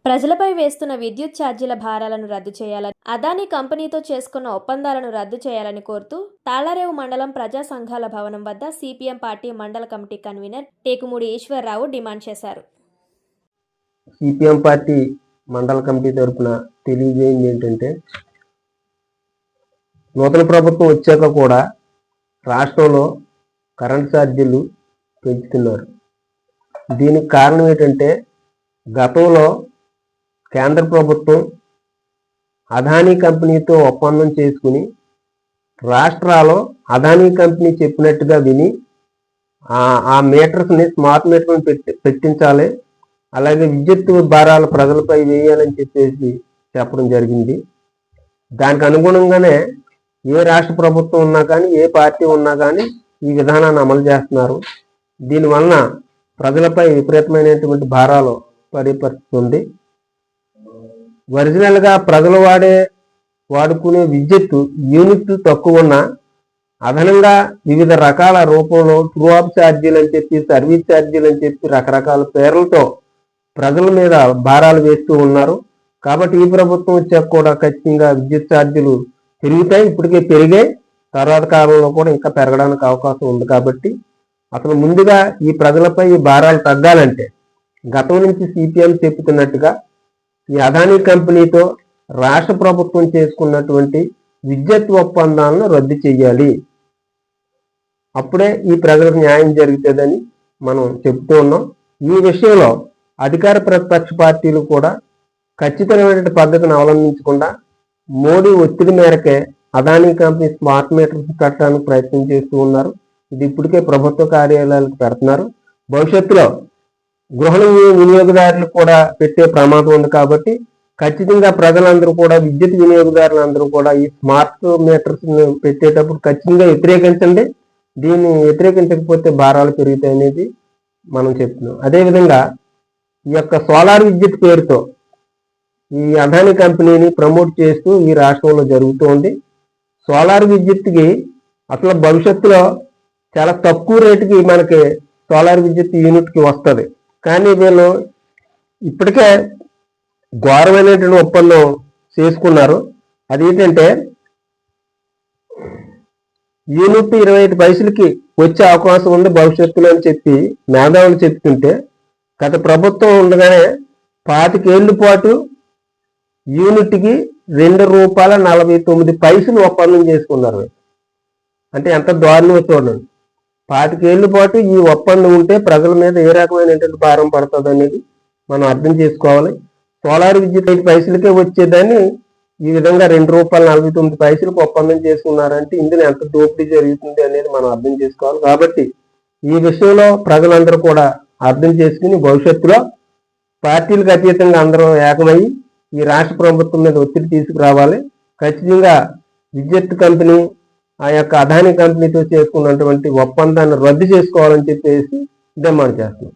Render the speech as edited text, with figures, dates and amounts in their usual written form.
ప్రజలపై వేస్తున్న విద్యుత్ ఛార్జీల భారాలను రద్దు చేయాలని, అదానీ కంపెనీతో చేసుకున్న ఒప్పందాలను రద్దు చేయాలని కోరుతూ తాళ్లరేవు మండలం ప్రజా సంఘాల భవనం వద్ద సిపిఎం పార్టీ మండల committee convener Tekumudi Eswar Rao demand చేశారు. సిపిఎం పార్టీ మండల కమిటీ తరఫున తెలియజేయండి ఏంటంటే, నూతన ప్రభుత్వం వచ్చాక కూడా రాష్ట్రంలో కరెంట్ ఛార్జీలు పెంచుతున్నారు. దీనికి కారణం ఏంటంటే, గతంలో కేంద్ర ప్రభుత్వం అదానీ కంపెనీతో ఒప్పందం చేసుకుని రాష్ట్రాల్లో అదానీ కంపెనీ చెప్పినట్టుగా విని ఆ మీటర్స్ని స్మార్ట్ మీటర్ని పెట్టించాలి, అలాగే విద్యుత్ భారాలు ప్రజలపై వేయాలని చెప్పేసి చెప్పడం జరిగింది. దానికి అనుగుణంగానే ఏ రాష్ట్ర ప్రభుత్వం ఉన్నా కానీ, ఏ పార్టీ ఉన్నా కానీ ఈ విధానాన్ని అమలు చేస్తున్నారు. దీనివలన ప్రజలపై విపరీతమైనటువంటి భారాలు పడే పరిస్థితి ఉంది. ఒరిజినల్గా ప్రజలు వాడుకునే విద్యుత్ యూనిట్లు తక్కువ ఉన్నా అదనంగా వివిధ రకాల రూపంలో ట్రూ ఆఫ్ ఛార్జీలు అని చెప్పి, సర్వీస్ ఛార్జీలు అని చెప్పి రకరకాల పేర్లతో ప్రజల మీద భారాలు వేస్తూ ఉన్నారు. కాబట్టి ఈ ప్రభుత్వం వచ్చాక కూడా ఖచ్చితంగా విద్యుత్ ఛార్జీలు పెరుగుతాయి. ఇప్పటికే పెరిగాయి, తర్వాత కాలంలో కూడా ఇంకా పెరగడానికి అవకాశం ఉంది. కాబట్టి అసలు ముందుగా ఈ ప్రజలపై ఈ భారాలు తగ్గాలంటే గతం నుంచి సిపిఎం చెప్పుతున్నట్టుగా ఈ అదానీ కంపెనీతో రాష్ట్ర ప్రభుత్వం చేసుకున్నటువంటి విద్యుత్ ఒప్పందాలను రద్దు చేయాలి. అప్పుడే ఈ ప్రజలకు న్యాయం జరుగుతుందని మనం చెబుతూ ఉన్నాం. ఈ విషయంలో అధికార ప్రతిపక్ష పార్టీలు కూడా ఖచ్చితమైన పద్ధతిని అవలంబించకుండా మోడీ ఒత్తిడి మేరకే అదానీ కంపెనీ స్మార్ట్ మీటర్స్ కట్టడానికి ప్రయత్నం చేస్తూ ఉన్నారు. ఇది ఇప్పటికే ప్రభుత్వ కార్యాలయాలకు పెడుతున్నారు. భవిష్యత్తులో గృహ వినియోగదారులు కూడా పెట్టే ప్రమాదం ఉంది. కాబట్టి ఖచ్చితంగా ప్రజలందరూ కూడా, విద్యుత్ వినియోగదారులందరూ కూడా ఈ స్మార్ట్ మీటర్స్ పెట్టేటప్పుడు ఖచ్చితంగా వ్యతిరేకించండి. దీన్ని వ్యతిరేకించకపోతే భారాలు పెరుగుతాయి అనేది మనం చెప్తున్నాం. అదేవిధంగా ఈ యొక్క సోలార్ విద్యుత్ పేరుతో ఈ అదానీ కంపెనీని ప్రమోట్ చేస్తూ ఈ రాష్ట్రంలో జరుగుతోంది. సోలార్ విద్యుత్కి అసలు భవిష్యత్తులో చాలా తక్కువ రేటుకి మనకి సోలార్ విద్యుత్ యూనిట్కి వస్తుంది. కానీ వీళ్ళు ఇప్పటికే ఘోరమైనటువంటి ఒప్పందం చేసుకున్నారు. అదేంటంటే, యూనిట్ 25 పైసలకి వచ్చే అవకాశం ఉంది భవిష్యత్తులో అని చెప్పి మేధావులు చెప్తుంటే, గత ప్రభుత్వం ఉండగానే 25 ఏళ్ల పాటు యూనిట్కి ₹2.49 ఒప్పందం చేసుకున్నారు. అంటే ఎంత దారుణమో చూడండి. 25 ఏళ్ల పాటు ఈ ఒప్పందం ఉంటే ప్రజల మీద ఏ రకమైనటువంటి భారం పడుతుంది అనేది మనం అర్థం చేసుకోవాలి. సోలార్ విద్యుత్ 5 పైసలకే వచ్చేదాన్ని ఈ విధంగా ₹2.49 ఒప్పందం చేసుకున్నారంటే ఇందులో ఎంత దోపిడీ జరుగుతుంది అనేది మనం అర్థం చేసుకోవాలి. కాబట్టి ఈ విషయంలో ప్రజలందరూ కూడా అర్థం చేసుకుని భవిష్యత్తులో పార్టీలకు అతీతంగా అందరూ ఏకమయ్యి ఈ రాష్ట్ర ప్రభుత్వం మీద ఒత్తిడి తీసుకురావాలి. ఖచ్చితంగా విద్యుత్ కంపెనీ ఆ యొక్క అదానీ కంపెనీతో చేసుకున్నటువంటి ఒప్పందాన్ని రద్దు చేసుకోవాలని చెప్పేసి డిమాండ్ చేస్తున్నాం.